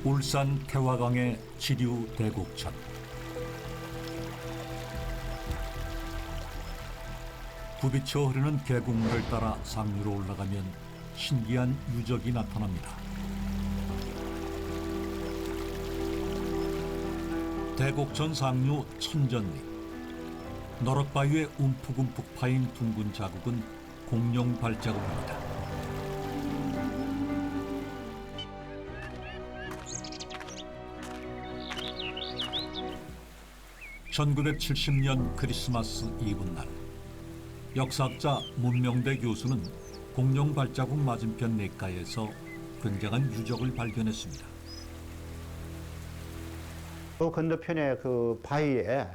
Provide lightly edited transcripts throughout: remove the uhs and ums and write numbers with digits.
울산 태화강의 지류 대곡천. 굽이쳐 흐르는 계곡물을 따라 상류로 올라가면 신기한 유적이 나타납니다. 대곡천 상류 천전리. 너럭바위에 움푹움푹 파인 둥근 자국은 공룡 발자국입니다. (1970년) 크리스마스 이브날, 역사학자 문명대 교수는 공룡 발자국 맞은편 냇가에서 굉장한 유적을 발견했습니다. 그 건너편에 그 바위에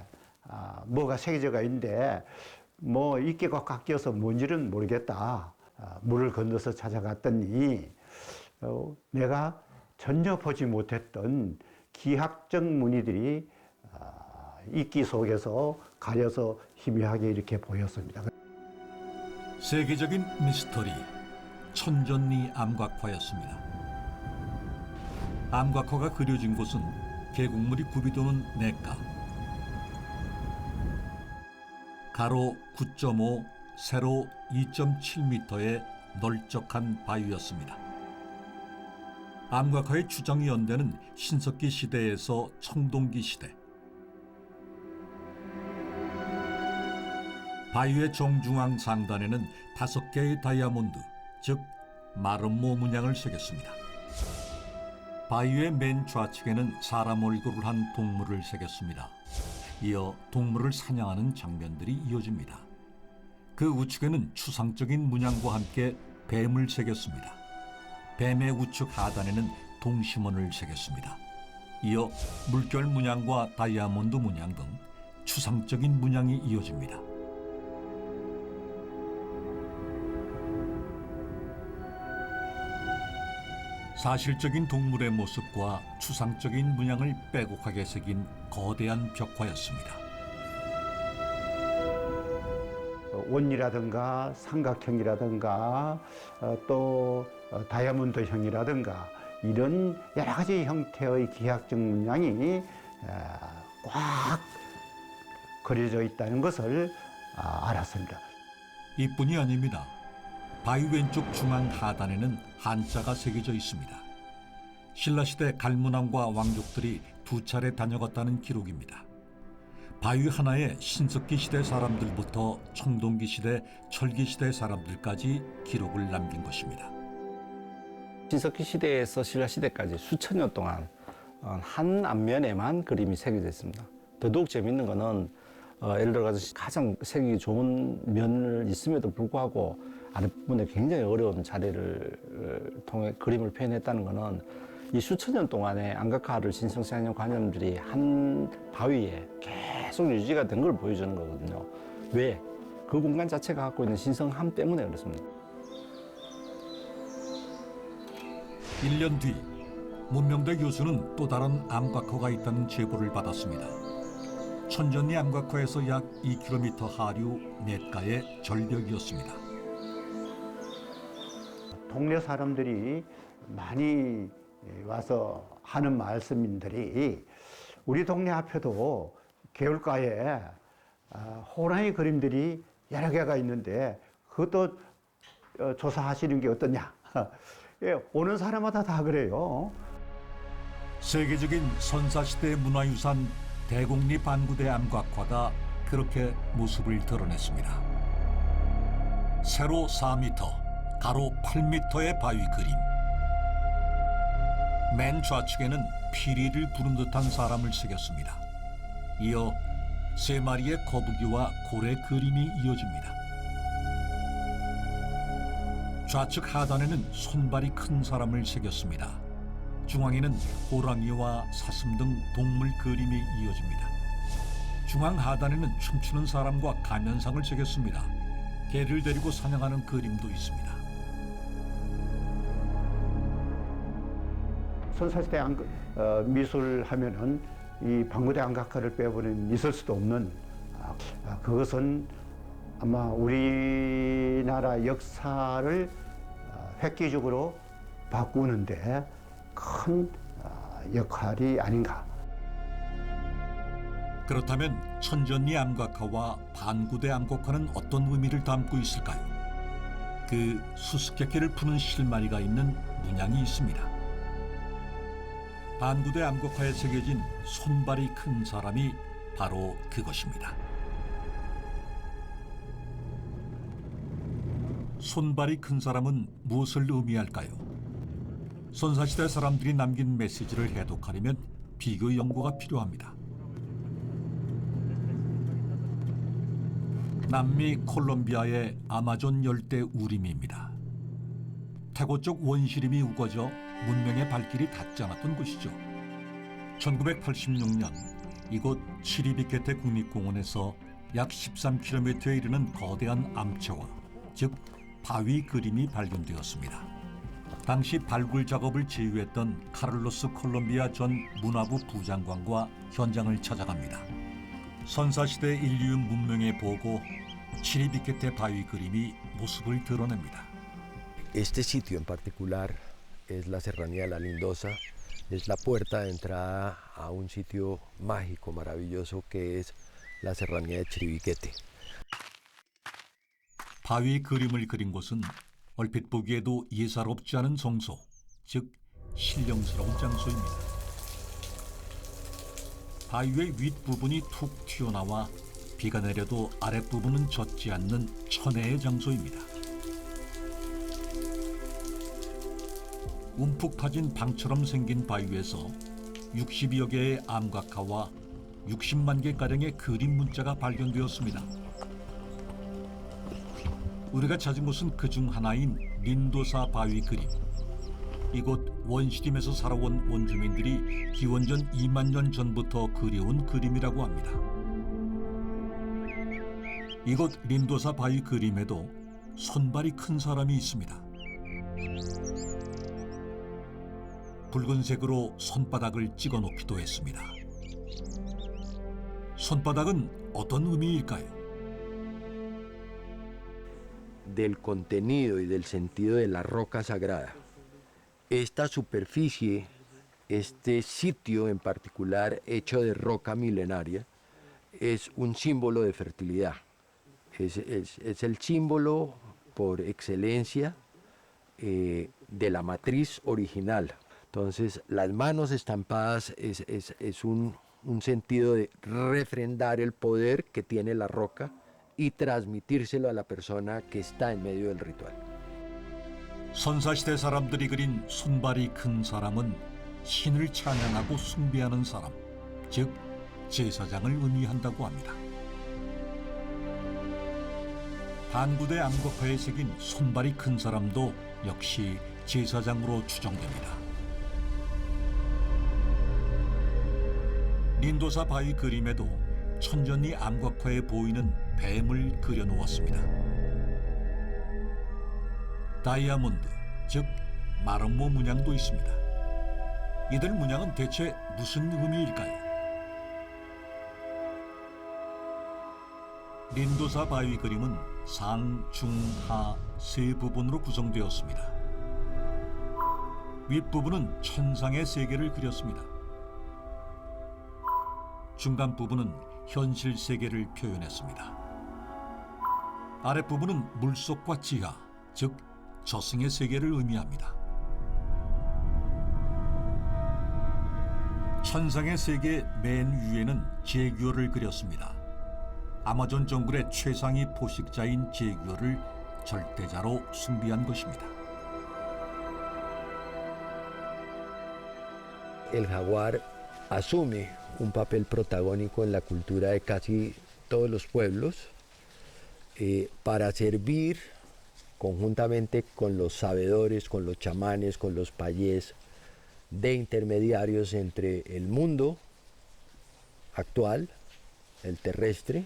뭐가 새겨져가 있는데 뭐 이끼가 깎여서 뭔지는 모르겠다. 물을 건너서 찾아갔더니 내가 전혀 보지 못했던 기하학적 무늬들이 이끼 속에서 가려서 희미하게 이렇게 보였습니다. 세계적인 미스터리, 천전리 암각화였습니다. 암각화가 그려진 곳은 계곡물이 굽이 도는 냇가. 가로 9.5, 세로 2.7m의 널쩍한 바위였습니다. 암각화의 추정이 연대는 신석기 시대에서 청동기 시대. 바위의 정중앙 상단에는 5개의 다이아몬드, 즉 마름모 문양을 새겼습니다. 바위의 맨 좌측에는 사람 얼굴을 한 동물을 새겼습니다. 이어 동물을 사냥하는 장면들이 이어집니다. 그 우측에는 추상적인 문양과 함께 뱀을 새겼습니다. 뱀의 우측 하단에는 동심원을 새겼습니다. 이어 물결 문양과 다이아몬드 문양 등 추상적인 문양이 이어집니다. 사실적인 동물의 모습과 추상적인 문양을 빼곡하게 새긴 거대한 벽화였습니다. 원이라든가 삼각형이라든가 또 다이아몬드형이라든가 이런 여러 가지 형태의 기하학적 문양이 꽉 그려져 있다는 것을 알았습니다. 이뿐이 아닙니다. 바위 왼쪽 중앙 하단에는 한자가 새겨져 있습니다. 신라시대 갈무남과 왕족들이 2차례 다녀갔다는 기록입니다. 바위 하나에 신석기 시대 사람들부터 청동기 시대, 철기 시대 사람들까지 기록을 남긴 것입니다. 신석기 시대에서 신라시대까지 수천 년 동안 한 앞면에만 그림이 새겨져 있습니다. 더더욱 재미있는 거는 예를 들어서 가장 새기기 좋은 면을 있음에도 불구하고 아랫부분에 굉장히 어려운 자리를 통해 그림을 표현했다는 것은 이 수천 년 동안의 암각화를 신성사형 관념들이 한 바위에 계속 유지가 된 걸 보여주는 거거든요. 왜? 그 공간 자체가 갖고 있는 신성함 때문에 그렇습니다. 1년 뒤 문명대 교수는 또 다른 암각화가 있다는 제보를 받았습니다. 천전리 암각화에서 약 2km 하류 냇가의 절벽이었습니다. 동네 사람들이 많이 와서 하는 말씀들이 우리 동네 앞에도 개울가에 호랑이 그림들이 여러 개가 있는데 그것도 조사하시는 게 어떠냐. 예, 오는 사람마다 다 그래요. 세계적인 선사시대 문화유산 대곡리 반구대 암각화가 그렇게 모습을 드러냈습니다. 세로 4m, 가로 8m의 바위 그림. 맨 좌측에는 피리를 부른 듯한 사람을 새겼습니다. 이어 3마리의 거북이와 고래 그림이 이어집니다. 좌측 하단에는 손발이 큰 사람을 새겼습니다. 중앙에는 호랑이와 사슴 등 동물 그림이 이어집니다. 중앙 하단에는 춤추는 사람과 가면상을 새겼습니다. 개를 데리고 사냥하는 그림도 있습니다. 선사시대 미술 하면은 이 반구대 암각화를 빼버리면 있을 수도 없는 그것은 아마 우리나라 역사를 획기적으로 바꾸는데 큰 역할이 아닌가. 그렇다면 천전리 암각화와 반구대 암곡화는 어떤 의미를 담고 있을까요? 그 수수께끼를 푸는 실마리가 있는 문양이 있습니다. 반구대 암곡화에 새겨진 손발이 큰 사람이 바로 그것입니다. 손발이 큰 사람은 무엇을 의미할까요? 선사시대 사람들이 남긴 메시지를 해독하려면 비교 연구가 필요합니다. 남미 콜롬비아의 아마존 열대 우림입니다. 태고 쪽 원시림이 우거져 문명의 발길이 닿지 않았던 곳이죠. 1986년 이곳 치리비케테 국립공원에서 약 13km에 이르는 거대한 암체와 즉 바위 그림이 발견되었습니다. 당시 발굴 작업을 지휘했던 카를로스 콜롬비아 전 문화부 부장관과 현장을 찾아갑니다. 선사시대 인류 문명의 보고 치리비케테 바위 그림이 모습을 드러냅니다. Este sitio en particular es la Serranía de la Lindosa, es la puerta de entrada a un sitio mágico, maravilloso que es la Serranía de Chiribiquete. 바위 그림을 그린 곳은 얼핏 보기에도 예사롭지 않은 성소, 즉 신령스러운 장소입니다. 바위의 윗부분이 툭 튀어나와 비가 내려도 아랫부분은 젖지 않는 천혜의 장소입니다. 움푹 파진 방처럼 생긴 바위에서 60여 개의 암각화와 60만 개가량의 그림 문자가 발견되었습니다. 우리가 찾은 곳은 그중 하나인 린도사 바위 그림. 이곳 원시림에서 살아온 원주민들이 기원전 2만 년 전부터 그려온 그림이라고 합니다. 이곳 린도사 바위 그림에도 손발이 큰 사람이 있습니다. 붉은색으로 손바닥을 찍어 놓기도 했습니다. 손바닥은 어떤 의미일까요? Del contenido y del sentido de la roca sagrada. Esta superficie, este sitio en particular hecho de roca milenaria, es un símbolo de fertilidad. Es el símbolo por excelencia de la matriz original. Entonces, las manos estampadas es un sentido de refrendar el poder que tiene la roca y transmitírselo a la persona que está en medio del ritual. 선사시대 사람들이 그린 손발이 큰 사람은 신을 찬양하고 숭배하는 사람, 즉 제사장을 의미한다고 합니다. 반구대 암곡화에 새긴 손발이 큰 사람도 역시 제사장으로 추정됩니다. 린도사 바위 그림에도 천전리 암각화에 보이는 뱀을 그려놓았습니다. 다이아몬드, 즉 마름모 문양도 있습니다. 이들 문양은 대체 무슨 의미일까요? 린도사 바위 그림은 상, 중, 하 세 부분으로 구성되었습니다. 윗부분은 천상의 세계를 그렸습니다. 중간 부분은 현실 세계를 표현했습니다. 아랫부분은 물속과 지하, 즉 저승의 세계를 의미합니다. 천상의 세계 맨 위에는 제규어를 그렸습니다. 아마존 정글의 최상위 포식자인 제규어를 절대자로 숭배한 것입니다. El jaguar asume un papel protagónico en la cultura de casi todos los pueblos para servir conjuntamente con los sabedores, con los chamanes, con los payés, de intermediarios entre el mundo actual, el terrestre,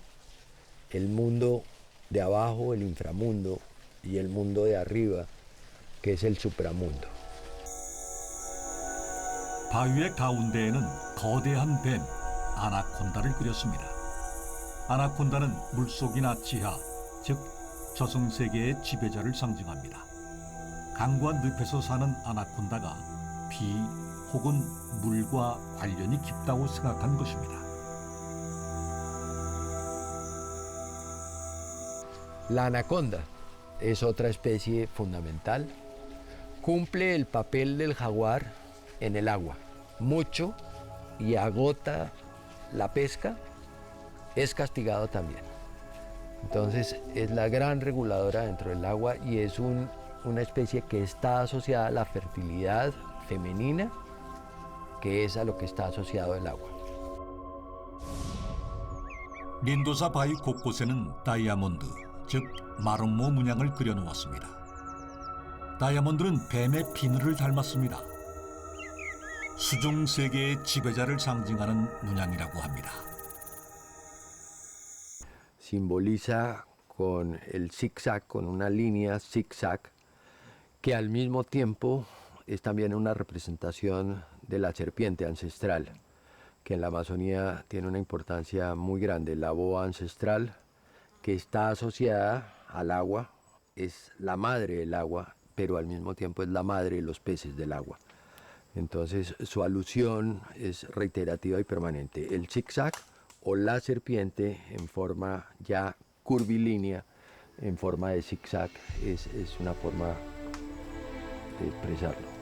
el mundo de abajo, el inframundo, y el mundo de arriba, que es el supramundo. 바위의 가운데에는 거대한 뱀, 아나콘다를 그렸습니다. 아나콘다는 물속이나 지하, 즉 저승세계의 지배자를 상징합니다. 강과 늪에서 사는 아나콘다가 비, 혹은 물과 관련이 깊다고 생각한 것입니다. La anaconda es otra especie fundamental. Cumple el papel del jaguar en el agua. Mucho y agota la pesca, es castigado también. Entonces es la gran reguladora dentro del agua y es una especie que está asociada a la fertilidad femenina, que es a lo que está asociado el agua. 린도사 바위 곳곳에는 다이아몬드, 즉 마름모 문양을 그려놓았습니다. 다이아몬드는 뱀의 비늘을 닮았습니다. 수중 세계의 지배자를 상징하는 문양이라고 합니다. Simboliza con el zigzag, con una línea zigzag, que al mismo tiempo es también una representación de la serpiente ancestral, que en la Amazonía tiene una importancia muy grande. La boa ancestral, que está asociada al agua, es la madre del agua, pero al mismo tiempo es la madre de los peces del agua. Entonces su alusión es reiterativa y permanente. El zigzag o la serpiente en forma ya curvilínea, en forma de zigzag, es una forma de expresarlo.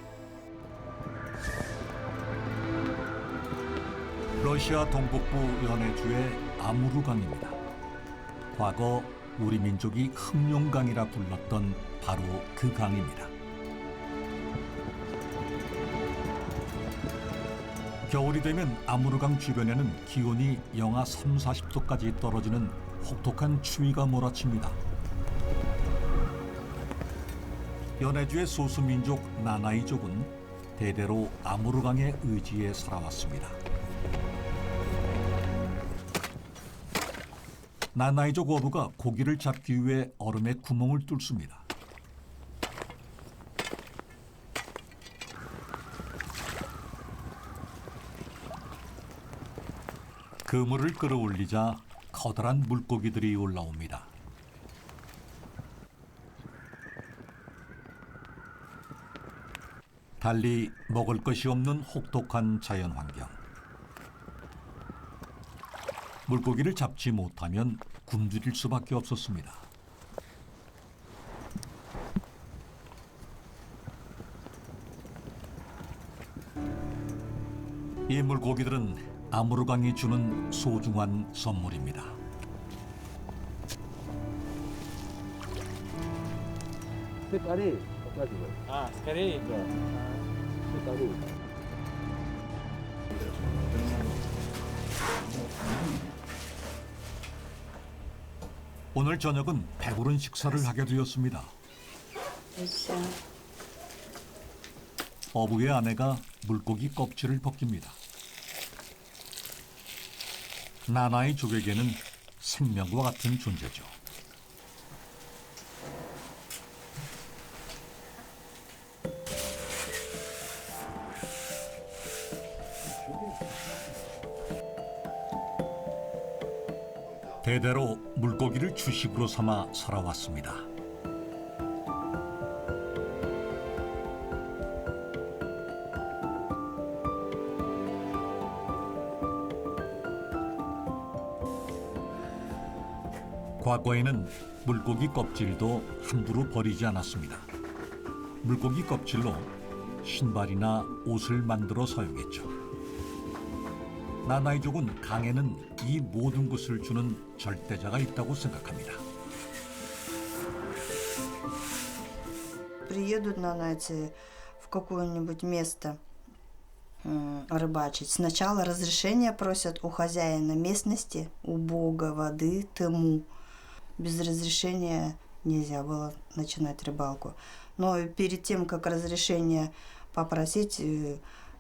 러시아 동북부 연해주의 아무르강입니다. 과거 우리 민족이 흑룡강이라 불렀던 바로 그 강입니다. 겨울이 되면 아무르강 주변에는 기온이 영하 30~40도까지 떨어지는 혹독한 추위가 몰아칩니다. 연해주의 소수민족 나나이족은 대대로 아무르강의 의지에 살아왔습니다. 나나이족 어부가 고기를 잡기 위해 얼음에 구멍을 뚫습니다. 그물을 끌어올리자 커다란 물고기들이 올라옵니다. 달리 먹을 것이 없는 혹독한 자연환경. 물고기를 잡지 못하면 굶주릴 수밖에 없었습니다. 이 물고기들은 아무르강이 주는 소중한 선물입니다. 색깔이 어떠지고요? Скорее. 색깔이 오늘 저녁은 배부른 식사를 하게 되었습니다. 어부의 아내가 물고기 껍질을 벗깁니다. 나나이 족에게는 생명과 같은 존재죠. 대대로 물고기를 주식으로 삼아 살아왔습니다. 과거에는 물고기 껍질도 함부로 버리지 않았습니다. 물고기 껍질로 신발이나 옷을 만들어 사용했죠. 나나이족은 강에는 이 모든 것을 주는 절대자가 있다고 생각합니다. Приедут нанайцы в какое-нибудь место рыбачить. Сначала разрешение просят у хозяина местности, у бога воды Тему. Без разрешения нельзя было начинать рыбалку. Но перед тем, как разрешение попросить,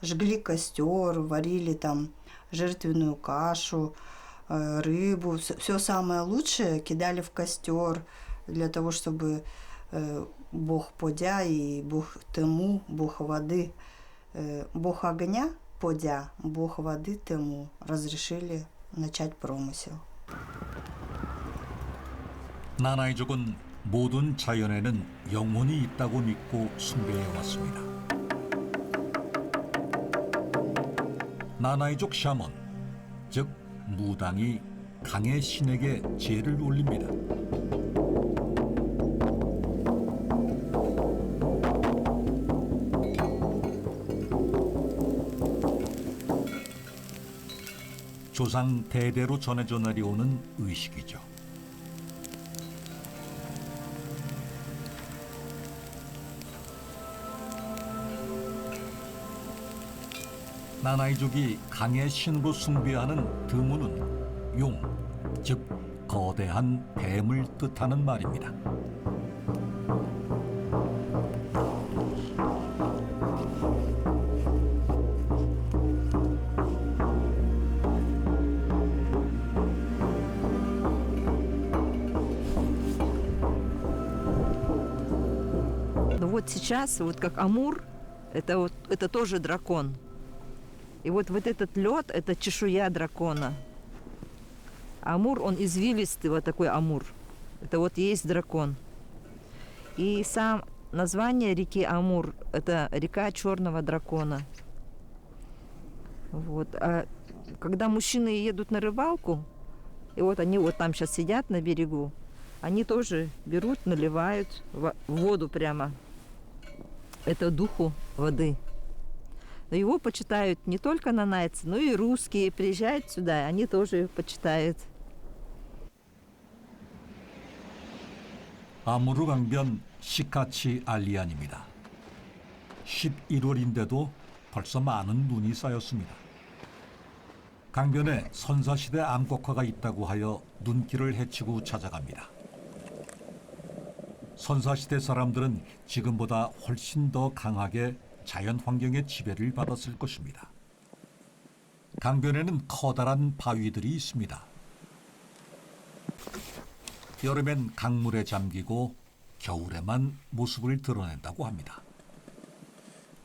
жгли костер, варили там жертвенную кашу, рыбу. Все самое лучшее кидали в костер для того, чтобы бог Подя и бог Тему, бог воды, бог огня Подя, бог воды Тему разрешили начать промысел. 나나이족은 모든 자연에는 영혼이 있다고 믿고 숭배해 왔습니다. 나나이족 샤먼, 즉 무당이 강의 신에게 제를 올립니다. 조상 대대로 전해져 내려오는 의식이죠. 나나이족이 강의 신으로 숭배하는 드무는 용, 즉 거대한 뱀을 뜻하는 말입니다. Но вот сейчас, вот как Амур, это тоже дракон. И вот этот лед, это чешуя дракона. Амур, он извилистый, вот такой Амур. Это вот есть дракон. И сам название реки Амур, это река черного дракона. Вот. А когда мужчины едут на рыбалку, и вот они вот там сейчас сидят на берегу, они тоже берут, наливают в воду прямо. Это духу воды. Но его почитают не только нанайцы, но и русские приезжают сюда, они тоже почитают. 아무르 강변 시카치 알리안입니다. 11월인데도 벌써 많은 눈이 쌓였습니다. 강변에 선사시대 암곡화가 있다고 하여 눈길을 헤치고 찾아갑니다. 선사시대 사람들은 지금보다 훨씬 더 강하게 자연 환경의 지배를 받았을 것입니다. 강변에는 커다란 바위들이 있습니다. 여름엔 강물에 잠기고 겨울에만 모습을 드러낸다고 합니다.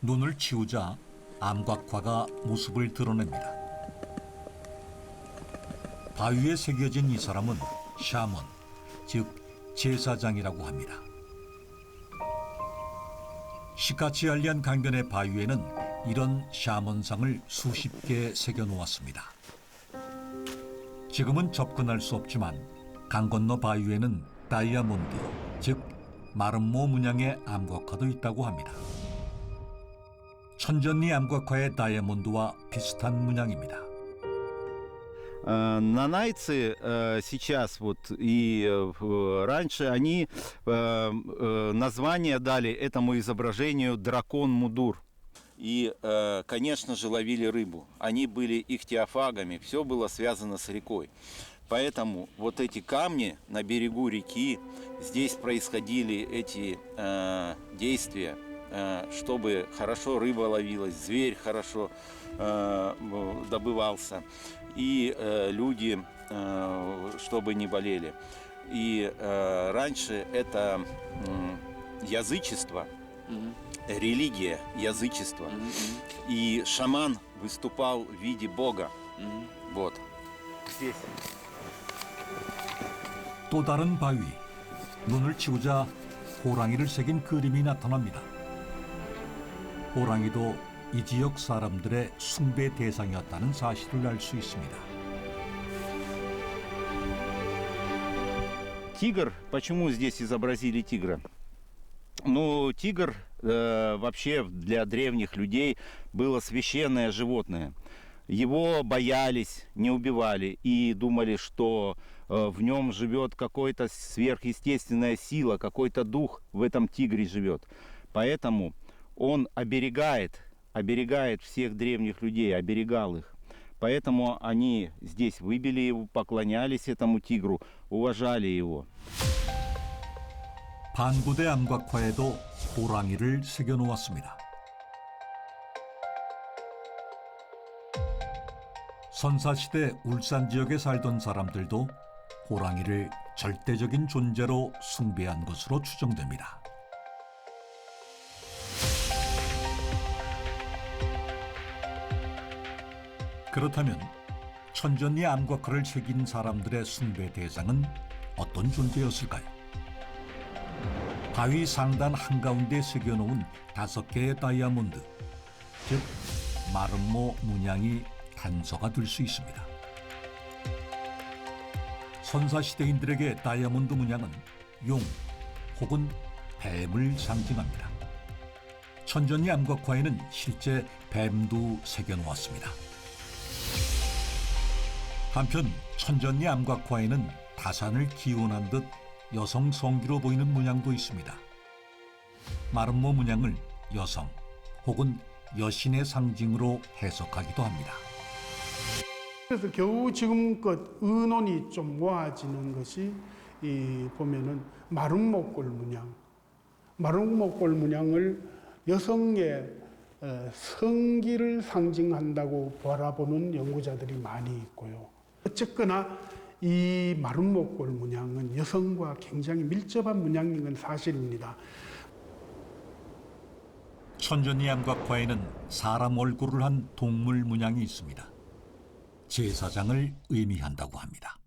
눈을 치우자 암각화가 모습을 드러냅니다. 바위에 새겨진 이 사람은 샤먼, 즉 제사장이라고 합니다. 시카치알리안 강변의 바위에는 이런 샤먼상을 수십 개 새겨 놓았습니다. 지금은 접근할 수 없지만 강 건너 바위에는 다이아몬드, 즉 마름모 문양의 암각화도 있다고 합니다. 천전리 암각화의 다이아몬드와 비슷한 문양입니다. Нанайцы сейчас вот и раньше они название дали этому изображению дракон Мудур. И, конечно же, ловили рыбу. Они были ихтиофагами, все было связано с рекой. Поэтому вот эти камни на берегу реки, здесь происходили эти действия, чтобы хорошо рыба ловилась, зверь хорошо добывался, и люди, чтобы не болели. И раньше это язычество, религия, язычество. И шаман выступал в виде бога. Вот. Здесь. 또 다른 바위, 눈을 치우자 호랑이를 새긴 그림이 나타납니다. 호랑이도 이 지역 사람들의 숭배 대상이었다는 사실을 알 수 있습니다. Тигр, почему здесь изобразили тигра? Ну, тигр вообще для древних людей было священное животное. Его боялись, не убивали и думали, что в нем живет какая-то сверхъестественная сила, какой-то дух в этом тигре живет. Поэтому он оберегает всех древних людей, оберегал их. Поэтому они здесь выбили его, поклонялись этому тигру, уважали его. 반구대 암각화에도 호랑이를 새겨 놓았습니다. 선사시대 울산 지역에 살던 사람들도 호랑이를 절대적인 존재로 숭배한 것으로 추정됩니다. 그렇다면 천전리 암각화를 새긴 사람들의 숭배 대상은 어떤 존재였을까요? 바위 상단 한가운데 새겨놓은 5개의 다이아몬드, 즉 마름모 문양이 단서가 될 수 있습니다. 선사시대인들에게 다이아몬드 문양은 용 혹은 뱀을 상징합니다. 천전리 암각화에는 실제 뱀도 새겨놓았습니다. 한편 천전리 암각화에는 다산을 기원한 듯 여성 성기로 보이는 문양도 있습니다. 마름모 문양을 여성 혹은 여신의 상징으로 해석하기도 합니다. 그래서 겨우 지금껏 의논이 좀 모아지는 것이 보면은 마름모꼴 문양, 마름모꼴 문양을 여성의 성기를 상징한다고 바라보는 연구자들이 많이 있고요. 어쨌거나 이 마름모꼴 문양은 여성과 굉장히 밀접한 문양인 건 사실입니다. 천전리 암각화에는 사람 얼굴을 한 동물 문양이 있습니다. 제사장을 의미한다고 합니다.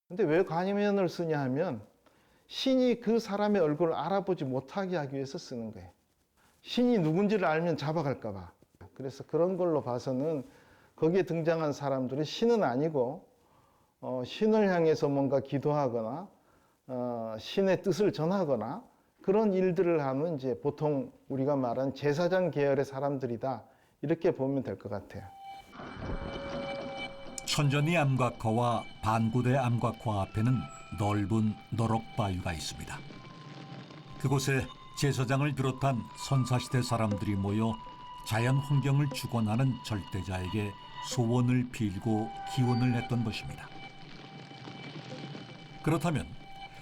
근데 왜 관이면을 쓰냐 하면 신이 그 사람의 얼굴을 알아보지 못하게 하기 위해서 쓰는 거예요. 신이 누군지를 알면 잡아갈까 봐. 그래서 그런 걸로 봐서는 거기에 등장한 사람들이 신은 아니고 신을 향해서 뭔가 기도하거나 신의 뜻을 전하거나 그런 일들을 하면 이제 보통 우리가 말한 제사장 계열의 사람들이다. 이렇게 보면 될 것 같아요. 천전리 암각화와 반고대 암각화 앞에는 넓은 너럭바위가 있습니다. 그곳에 제사장을 비롯한 선사시대 사람들이 모여 자연 환경을 주관하는 절대자에게 소원을 빌고 기원을 했던 것입니다. 그렇다면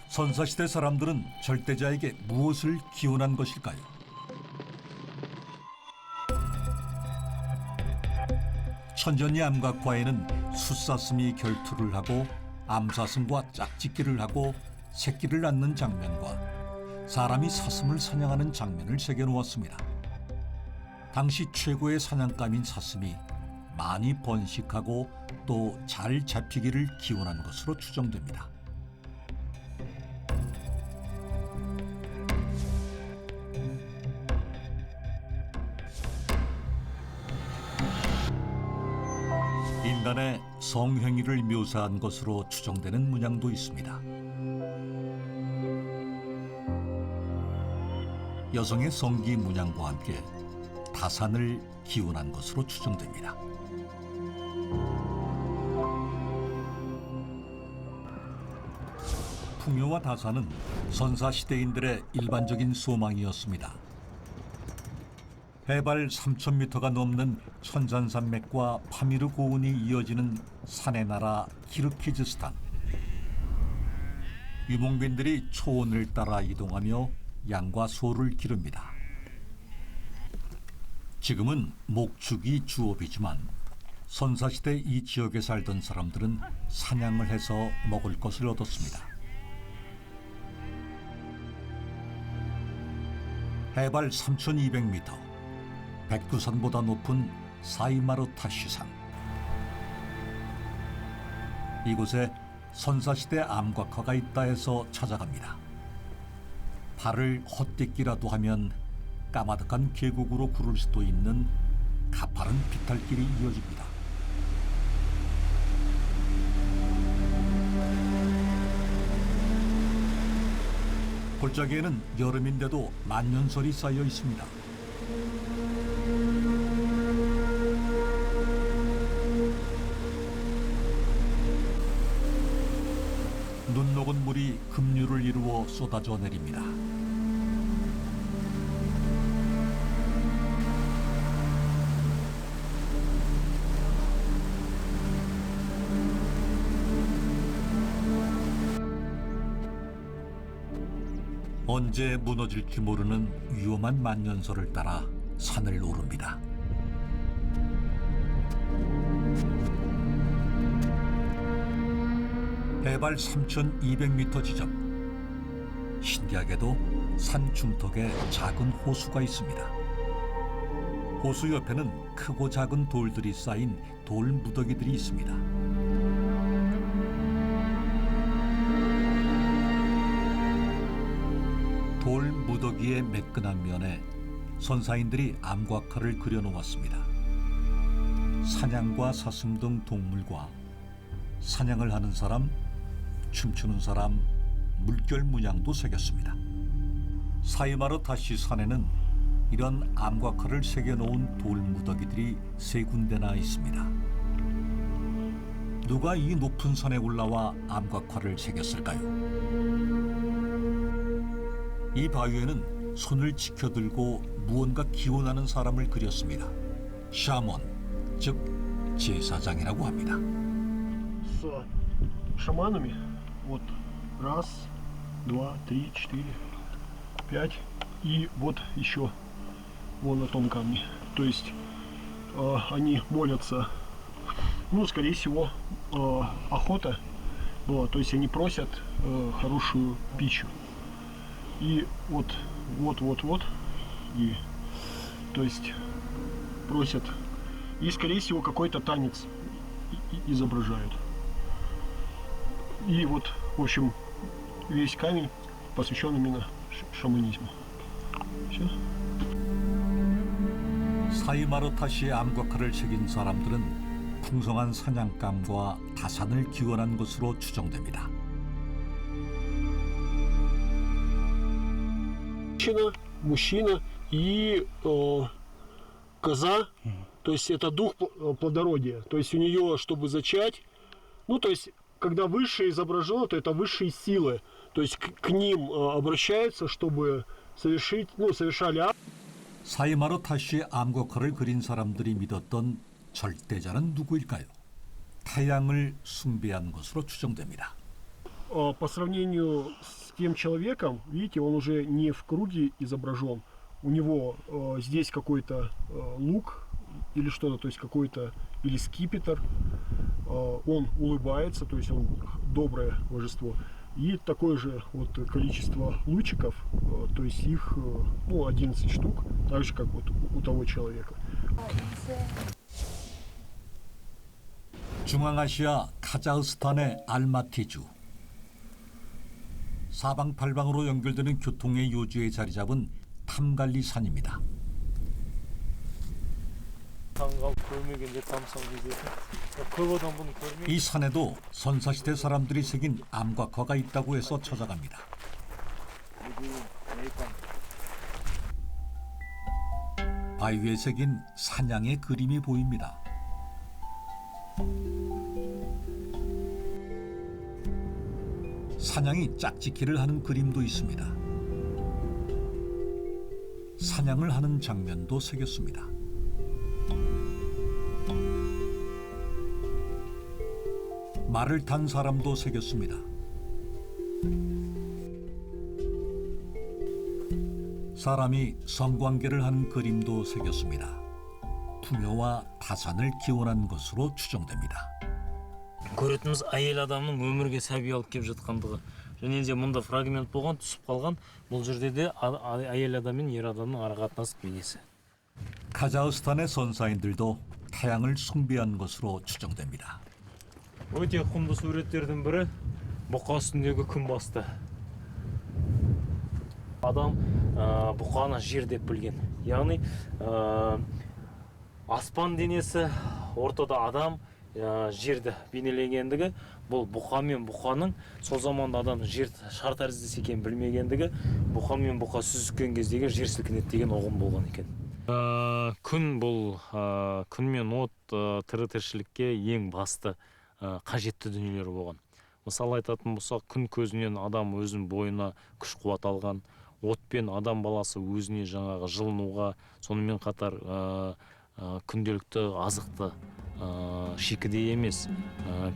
선사시대 사람들은 절대자에게 무엇을 기원한 것일까요? 천전리 암각화에는 숫사슴이 결투를 하고 암사슴과 짝짓기를 하고 새끼를 낳는 장면과 사람이 사슴을 사냥하는 장면을 새겨놓았습니다. 당시 최고의 사냥감인 사슴이 많이 번식하고 또 잘 잡히기를 기원한 것으로 추정됩니다. 인간의 성행위를 묘사한 것으로 추정되는 문양도 있습니다. 여성의 성기 문양과 함께 다산을 기원한 것으로 추정됩니다. 풍요와 다산은 선사시대인들의 일반적인 소망이었습니다. 해발 3,000m가 넘는 천잔산맥과 파미르 고원이 이어지는 산의 나라 키르기즈스탄. 유목민들이 초원을 따라 이동하며 양과 소를 기릅니다. 지금은 목축이 주업이지만 선사시대 이 지역에 살던 사람들은 사냥을 해서 먹을 것을 얻었습니다. 해발 3,200m, 백두산보다 높은 사이마르타시산. 이곳에 선사시대 암각화가 있다 해서 찾아갑니다. 발을 헛디기라도 하면 까마득한 계곡으로 구를 수도 있는 가파른 비탈길이 이어집니다. 골짜기에는 여름인데도 만년설이 쌓여 있습니다. 눈 녹은 물이 급류를 이루어 쏟아져 내립니다. 언제 무너질지 모르는 위험한 만년설을 따라 산을 오릅니다. 해발 3,200m 지점. 신기하게도 산 중턱에 작은 호수가 있습니다. 호수 옆에는 크고 작은 돌들이 쌓인 돌 무더기들이 있습니다. 돌 무더기의 매끈한 면에 선사인들이 암과 칼을 그려놓았습니다. 사냥과 사슴 등 동물과 사냥을 하는 사람, 춤추는 사람, 물결 문양도 새겼습니다. 사이마르 타시 산에는 이런 암과 칼을 새겨놓은 돌무더기들이 3군데나 있습니다. 누가 이 높은 산에 올라와 암과 칼을 새겼을까요? 이 바위에는 손을 치켜들고 무언가 기원하는 사람을 그렸습니다. 샤먼, 즉 제사장이라고 합니다. С шаманами вот 1, 2, 3, 4, 5 и вот еще вон на том камне. То есть они молятся, ну, скорее всего, охота была, то есть они просят хорошую пищу. И вот, и, то есть просят, и, скорее всего, какой-то танец изображают. И вот, в общем, весь камень посвящен именно шаманизму. Все. 사이마르 타시의 암과 칼을 새긴 사람들은 풍성한 사냥감과 다산을 기원한 것으로 추정됩니다. Мужчина и коза, то есть это дух плодородия. То есть у нее, чтобы зачать, ну то есть когда высшее изображено, то это высшие силы. То есть к ним обращаются, чтобы совершить, ну совершали акт. 사이마르 타시의 암과 칼을 그린 사람들이 믿었던 절대자는 누구일까요? 태양을 숭배한 것으로 추정됩니다. По сравнению с тем человеком, видите, он уже не в круге изображен. У него здесь какой-то лук или что-то, то есть какой-то или скипетр. Он улыбается, то есть он доброе божество. И такое же вот количество лучиков, то есть их, ну, 11 штук, так же как вот у того человека. 중앙아시아 카자흐스탄의 알마티주. 사방팔방으로 연결되는 교통의 요지에 자리 잡은 탐갈리산입니다. 이 산에도 선사시대 사람들이 새긴 암과 커가 있다고 해서 찾아갑니다. 바위에 새긴 사냥의 그림이 보입니다. 사냥이 짝짓기를 하는 그림도 있습니다. 사냥을 하는 장면도 새겼습니다. 말을 탄 사람도 새겼습니다. 사람이 성관계를 하는 그림도 새겼습니다. 풍요와 다산을 기원한 것으로 추정됩니다. көретініміз әйел адамның өмірге сәби алып келіп жатқандығы. және де мұнда фрагмент болған, түсіп қалған. бұл жерде де әйел адам мен ер адамның арақатынасы бейнесі. 카자흐스탄의 선사인들도 태양을 숭배한 것으로 추정됩니다. өте құнды суреттердің бірі бұқа үстіндегі күн басты. адам бұқаны жер деп білген. яғни аспан денесі, ортада адам, жерді бейнеленгендігі, бұл бұқа мен бұқаның сол заманда адам жер шар тәріздес екенін білмегендігі, бұқа мен бұқа сүзіскен кездегі жер сілкінеді деген ұғым болған екен. күн бұл күн мен от тірі тіршілікке ең басты қажетті дүниелер болған. Мысалы айтатын болсақ, күн көзінен адам өзінің бойына күш қуат алған, отпен адам баласы өзіне жаңағы жылынуға, сонымен қатар күнделікті азықты шикіде емес,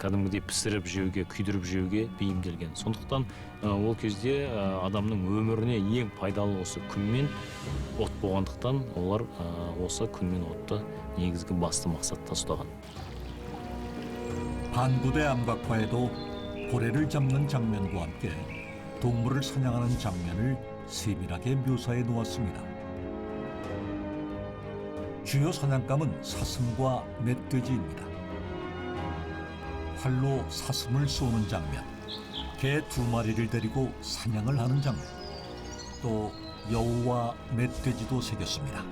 кәдімгідей пісіріп жеуге, күйдіріп жеуге бейімделген. Сондықтан ол кезде адамның өміріне ең пайдалы осы күн мен от болғандықтан олар осы күн мен отты негізгі басты мақсатта ұстаған. 반구대 암각화에도 고래를 잡는 장면과 함께 동물을 사냥하는 장면을 세밀하게 묘사해 놓았습니다. 주요 사냥감은 사슴과 멧돼지입니다. 활로 사슴을 쏘는 장면, 개 2마리를 데리고 사냥을 하는 장면, 또 여우와 멧돼지도 새겼습니다.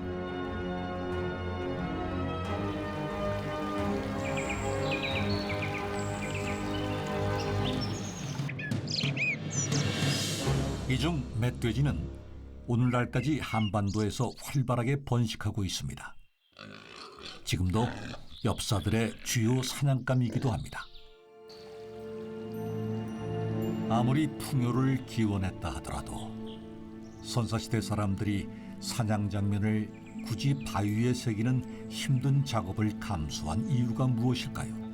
이 중 멧돼지는 오늘날까지 한반도에서 활발하게 번식하고 있습니다. 지금도 엽사들의 주요 사냥감이기도 합니다. 아무리 풍요를 기원했다 하더라도 선사시대 사람들이 사냥 장면을 굳이 바위에 새기는 힘든 작업을 감수한 이유가 무엇일까요?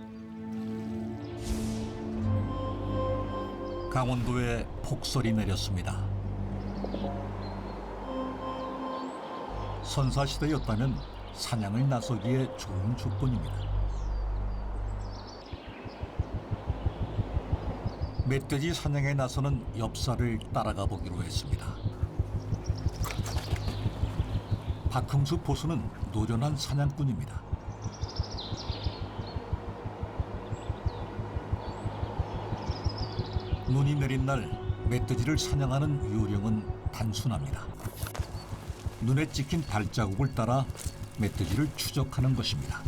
강원도에 폭설이 내렸습니다. 선사시대였다면 사냥을 나서기에 좋은 조건입니다. 멧돼지 사냥에 나서는 엽사를 따라가 보기로 했습니다. 박흥수 포수는 노련한 사냥꾼입니다. 눈이 내린 날 멧돼지를 사냥하는 요령은 단순합니다. 눈에 찍힌 발자국을 따라 멧돼지를 추적하는 것입니다.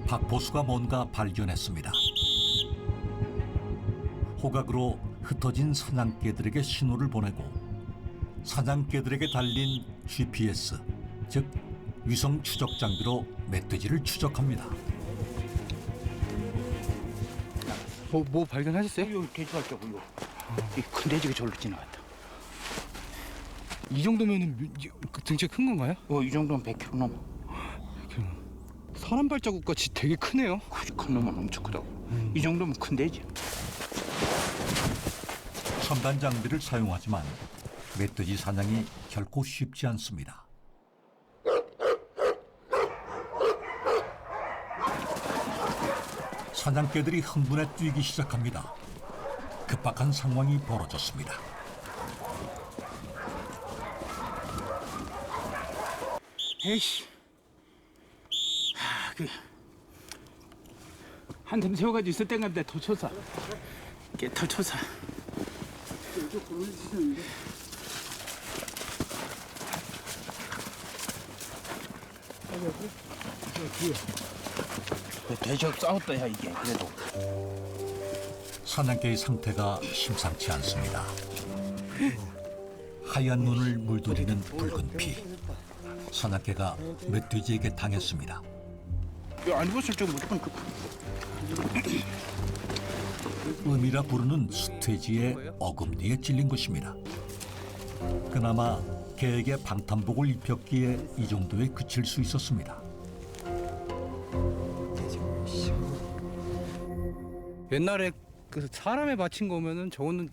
박 보수가 뭔가 발견했습니다. 호각으로 흩어진 사냥개들에게 신호를 보내고 사냥개들에게 달린 GPS, 즉 위성 추적 장비로 멧돼지를 추적합니다. 뭐 발견하셨어요? 이거 돼지발자국 이거. 큰 돼지가 저기로 지나갔다. 이 정도면은 등치가 큰 건가요? 이 정도면 100kg 넘어. 사람 발자국 같이 되게 크네요. 큰 놈은 엄청 크다고. 이 정도면 큰 돼지. 첨단 장비를 사용하지만 멧돼지 사냥이 결코 쉽지 않습니다. 사냥개들이 흥분해 뛰기 시작합니다. 급박한 상황이 벌어졌습니다. 에이씨. 한참 세워가지고 있을 땐 더 쳤어. 더 쳤어. 돼지가 싸웠다 야 이게 그래도. 사냥개의 상태가 심상치 않습니다. 하얀 눈을 물들이는 붉은 피. 사냥개가 멧돼지에게 당했습니다. 안 입었을 적 무조건 음이라 부르는 수퇴지의 어금니에 찔린 것입니다. 그나마 개에게 방탄복을 입혔기에 이 정도에 그칠 수 있었습니다. 옛날에 그 사람에 맞힌 거면은 저거는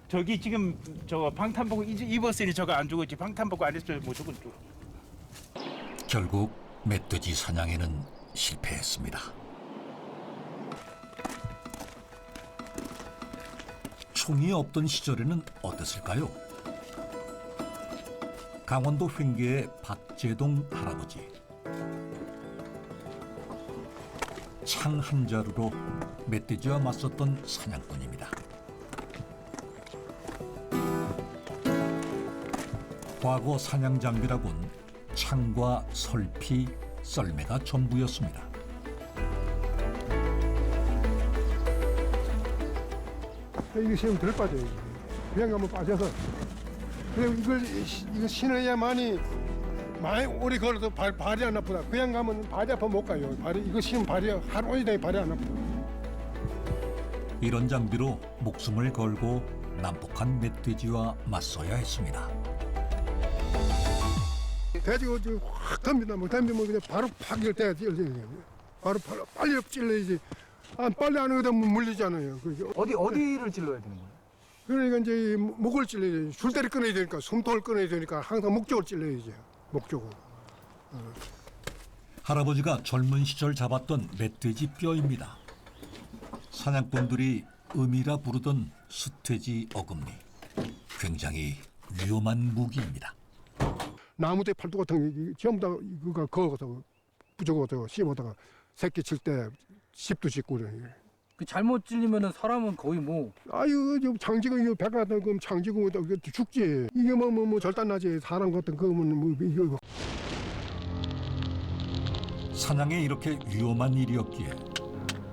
저기 지금 저거 방탄복 입었으니 저거 안 죽었지. 방탄복 안 했으면 무조건 죽어. 결국 멧돼지 사냥에는 실패했습니다. 총이 없던 시절에는 어땠을까요? 강원도 횡계의 박재동 할아버지. 창 한 자루로 멧돼지와 맞섰던 사냥꾼입니다. 과거 사냥 장비라곤 창과 설피, 썰매가 전부였습니다. 이거 시험 덜 빠져요. 그냥 가면 빠져서. 그래 이거 신어야만이 많이 오래 걸어도 발이 안 아프다. 그냥 가면 발이 아파 못 가요. 이거 신으면 발이 하루 온종일 발이 안 아프다. 이런 장비로 목숨을 걸고 난폭한 멧돼지와 맞서야 했습니다. 돼지가 확 덤빈다. 덤비면 그냥 바로 팍 이럴 때가 바로 빨리 찔러야지. 빨리 안 하다 물리잖아요. 어디를 찔러야 되는 거예요? 그러니까 이제 목을 찔러야 돼. 줄다리 끊어야 되니까 숨통을 끊어야 되니까 항상 목적을 찔러야죠. 목적으로. 할아버지가 젊은 시절 잡았던 멧돼지 뼈입니다. 사냥꾼들이 음이라 부르던 수퇴지 어금니. 굉장히 위험한 무기입니다. 나무대 팔도 같은 게 전부 다 그거 그어서 부족어서 씹어다가 새끼 칠 때 씹도 씹고 그래. 그 잘못 찔리면은 사람은 거의 뭐 아유, 장지고 이거 배가 그럼 장지고 죽지. 이게 뭐 절단나지 사람 같은 그러면 뭐 이거. 사냥에 이렇게 위험한 일이었기에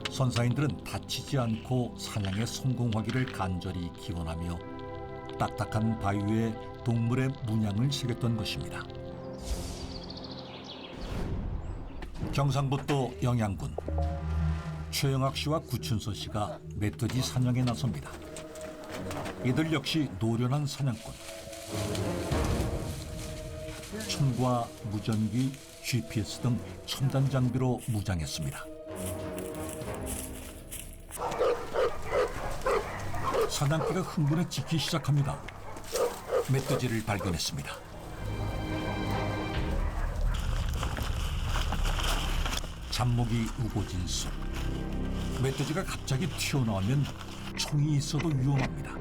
선사인들은 다치지 않고 사냥에 성공하기를 간절히 기원하며 딱딱한 바위 위에 동물의 문양을 새겼던 것입니다. 경상북도 영양군 최영학 씨와 구춘서 씨가 멧돼지 사냥에 나섭니다. 이들 역시 노련한 사냥꾼. 총과 무전기, GPS 등 첨단 장비로 무장했습니다. 사냥개가 흥분해 짖기 시작합니다. 멧돼지를 발견했습니다. 잡목이 우거진수. 멧돼지가 갑자기 튀어나오면 총이 있어도 위험합니다.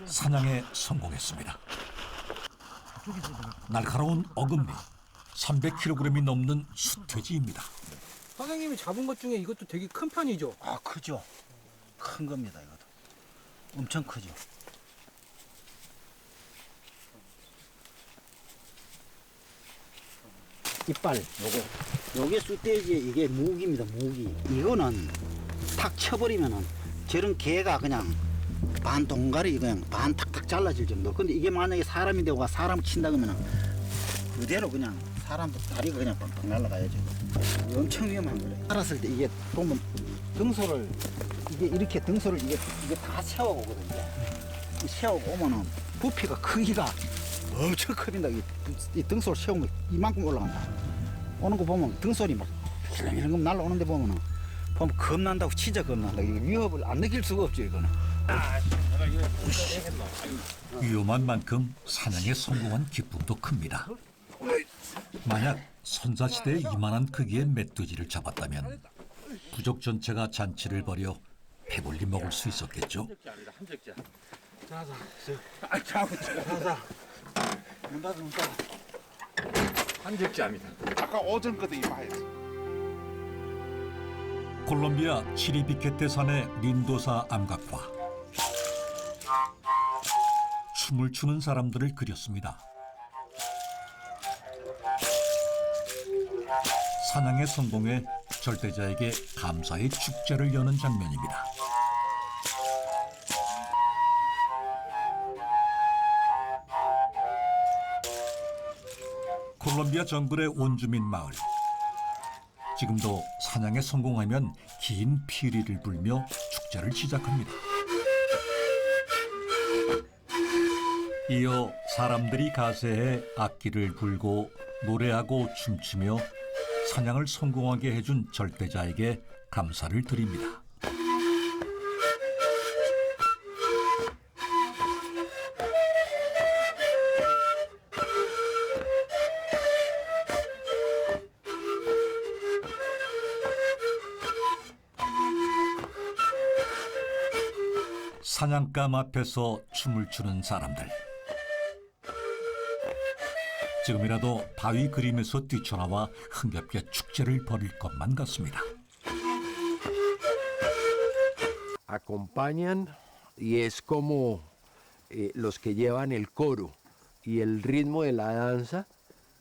사냥에 성공했습니다. 날카로운 어금니, 300kg이 넘는 숫돼지입니다. 선생님이 잡은 것 중에 이것도 되게 큰 편이죠? 아, 크죠. 큰 겁니다, 이것도. 엄청 크죠. 이빨, 요게 숫돼지 이게 무기입니다, 무기. 이거는 탁 쳐버리면은 저런 개가 그냥 반 동가리 그냥 반 탁탁 잘라질 정도. 근데 이게 만약에 사람이 되고 사람을 친다 그러면은 그대로 그냥 사람도 다리가 그냥 빵빵 날아가야죠. 엄청 위험한 거예요. 알았을 때 이게 보면 등소를 이게 이렇게 등소를 이게 다 세워오거든요. 세워오면은 부피가 크기가 엄청 큽니다. 이 등소를 세우면 이만큼 올라간다. 오는 거 보면 등소리 막 이런 날라오는데 보면 겁난다고 진짜 겁난다. 이거 위협을 안 느낄 수가 없죠 이거는. 위험한 만큼 사냥에 성공한 기쁨도 큽니다. 만약 선사시대에 이만한 크기의 멧돼지를 잡았다면 부족 전체가 잔치를 벌여 배불리 먹을 수 있었겠죠. 한적지합니다. 아까 오전 것도 이마했어. 콜롬비아 치리비케테산의 린도사 암각화. 춤을 추는 사람들을 그렸습니다. 사냥에 성공해 절대자에게 감사의 축제를 여는 장면입니다. 콜롬비아 정글의 원주민 마을. 지금도 사냥에 성공하면 긴 피리를 불며 축제를 시작합니다. 이어 사람들이 가세해 악기를 불고 노래하고 춤추며 사냥을 성공하게 해준 절대자에게 감사를 드립니다. 사냥감 앞에서 춤을 추는 사람들. 지금이라도 바위 그림에서 뛰쳐나와 흥겹게 축제를 벌일 것만 같습니다. Acompañan y es como los que llevan el coro y el ritmo de la danza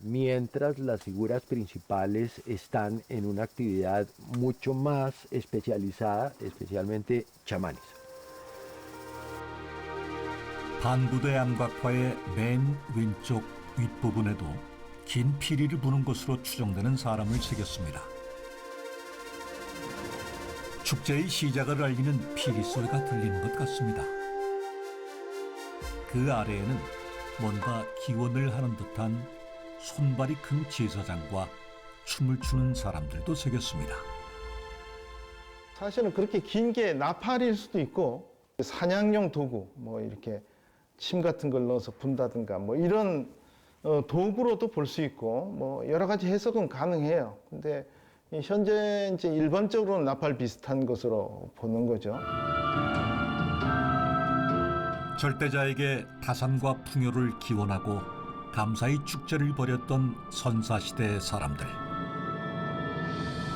mientras las figuras principales están en una actividad mucho más especializada, especialmente chamanes. 반부대 암각화의 맨 왼쪽 윗부분에도 긴 피리를 부는 것으로 추정되는 사람을 새겼습니다. 축제의 시작을 알리는 피리 소리가 들리는 것 같습니다. 그 아래에는 뭔가 기원을 하는 듯한 손발이 큰 제사장과 춤을 추는 사람들도 새겼습니다. 사실은 그렇게 긴 게 나팔일 수도 있고 사냥용 도구 뭐 이렇게 침 같은 걸 넣어서 분다든가 뭐 이런 도구로도 볼 수 있고 뭐 여러 가지 해석은 가능해요. 근데 현재 이제 일반적으로는 나팔 비슷한 것으로 보는 거죠. 절대자에게 다산과 풍요를 기원하고 감사의 축제를 벌였던 선사시대의 사람들.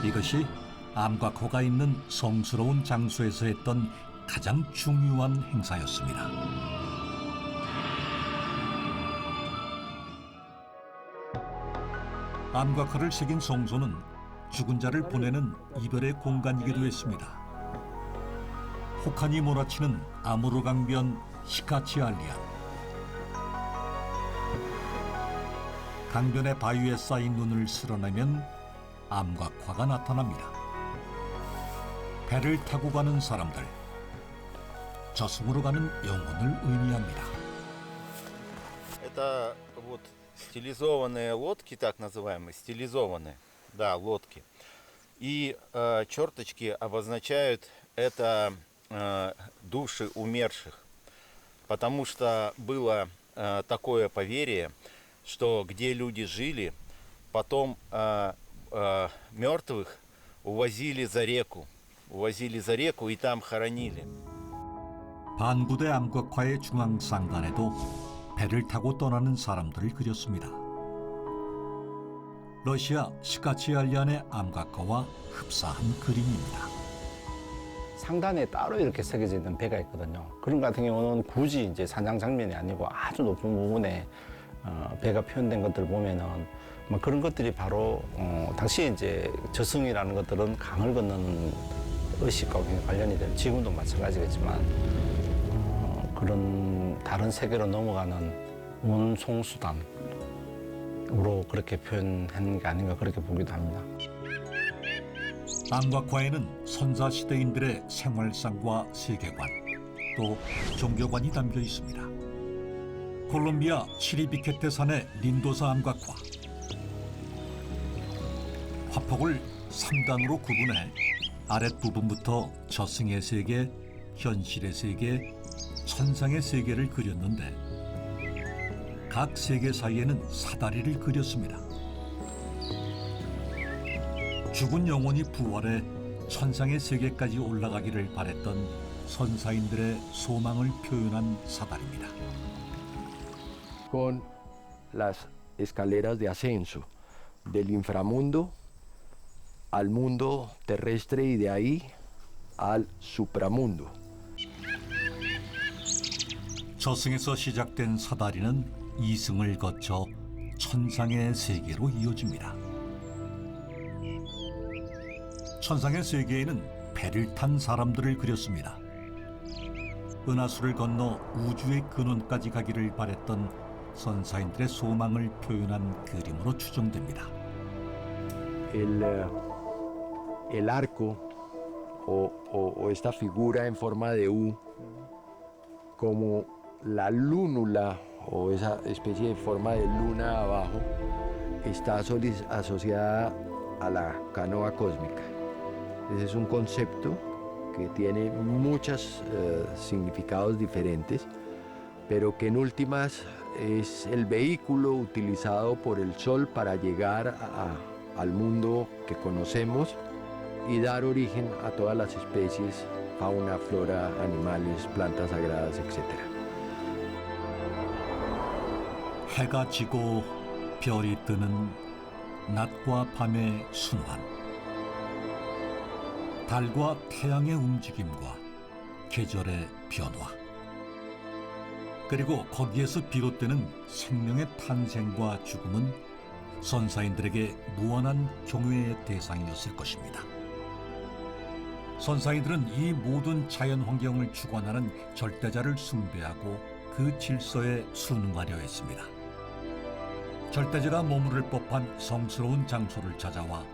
이것이 암각호가 있는 성스러운 장소에서 했던 가장 중요한 행사였습니다. 암각호를 새긴 성소는 죽은 자를 보내는 이별의 공간이기도 했습니다. 혹한이 몰아치는 아무르 강변 시카치알리안. 강변의 바위에 쌓인 눈을 쓸어내면 암각화가 나타납니다. 배를 타고 가는 사람들, 저승으로 가는 영혼을 의미합니다. Это вот стилизованные лодки, так называемые, стилизованные, да, лодки. И черточки обозначают это души умерших, потому что было такое поверье, что где люди жили, потом мертвых увозили за реку и там хоронили. 반구대 암각화의 중앙상단에도 배를 타고 떠나는 사람들을 그렸습니다. 러시아 시카치알리안의 암각화와 흡사한 그림입니다. 상단에 따로 이렇게 새겨져 있는 배가 있거든요. 그런 같은 경우는 굳이 이제 산장 장면이 아니고 아주 높은 부분에 배가 표현된 것들을 보면은 뭐 그런 것들이 바로 당시 이제 저승이라는 것들은 강을 건너는 의식과 관련이 된 지금도 마찬가지겠지만 그런 다른 세계로 넘어가는 운송수단으로 그렇게 표현한 게 아닌가 그렇게 보기도 합니다. 암각화에는 선사 시대인들의 생활상과 세계관, 또 종교관이 담겨 있습니다. 콜롬비아 치리비케테 산의 린도사 암각화. 화폭을 3단으로 구분해 아랫부분부터 저승의 세계, 현실의 세계, 천상의 세계를 그렸는데 각 세계 사이에는 사다리를 그렸습니다. 죽은 영혼이 부활해 천상의 세계까지 올라가기를 바랬던 선사인들의 소망을 표현한 사다리입니다. Con las escaleras de ascenso del inframundo al mundo terrestre y de ahí al supramundo. 저승에서 시작된 사다리는 이승을 거쳐 천상의 세계로 이어집니다. 천상의 세계에는 배를 탄 사람들을 그렸습니다. 은하수를 건너 우주의 근원까지 가기를 바랬던 선사인들의 소망을 표현한 그림으로 추정됩니다. El arco o esta figura en forma de U, como la lúnula o esa especie de forma de luna abajo, está asociada a la canoa cósmica. Ese es un concepto que tiene muchos significados diferentes, pero que en últimas es el vehículo utilizado por el Sol para llegar al mundo que conocemos y dar origen a todas las especies, fauna, flora, animales, plantas sagradas, etc. 해가 지고 별이 뜨는 낮과 밤의 순환, 달과 태양의 움직임과 계절의 변화, 그리고 거기에서 비롯되는 생명의 탄생과 죽음은 선사인들에게 무한한 경외의 대상이었을 것입니다. 선사인들은 이 모든 자연 환경을 주관하는 절대자를 숭배하고 그 질서에 순응하려 했습니다. 절대자가 머무를 법한 성스러운 장소를 찾아와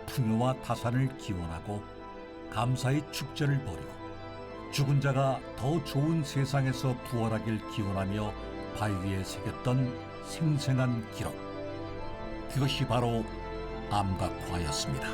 풍요와 타산을 기원하고 감사의 축제를 벌이고 죽은 자가 더 좋은 세상에서 부활하길 기원하며 바위 위에 새겼던 생생한 기록, 그것이 바로 암각화였습니다.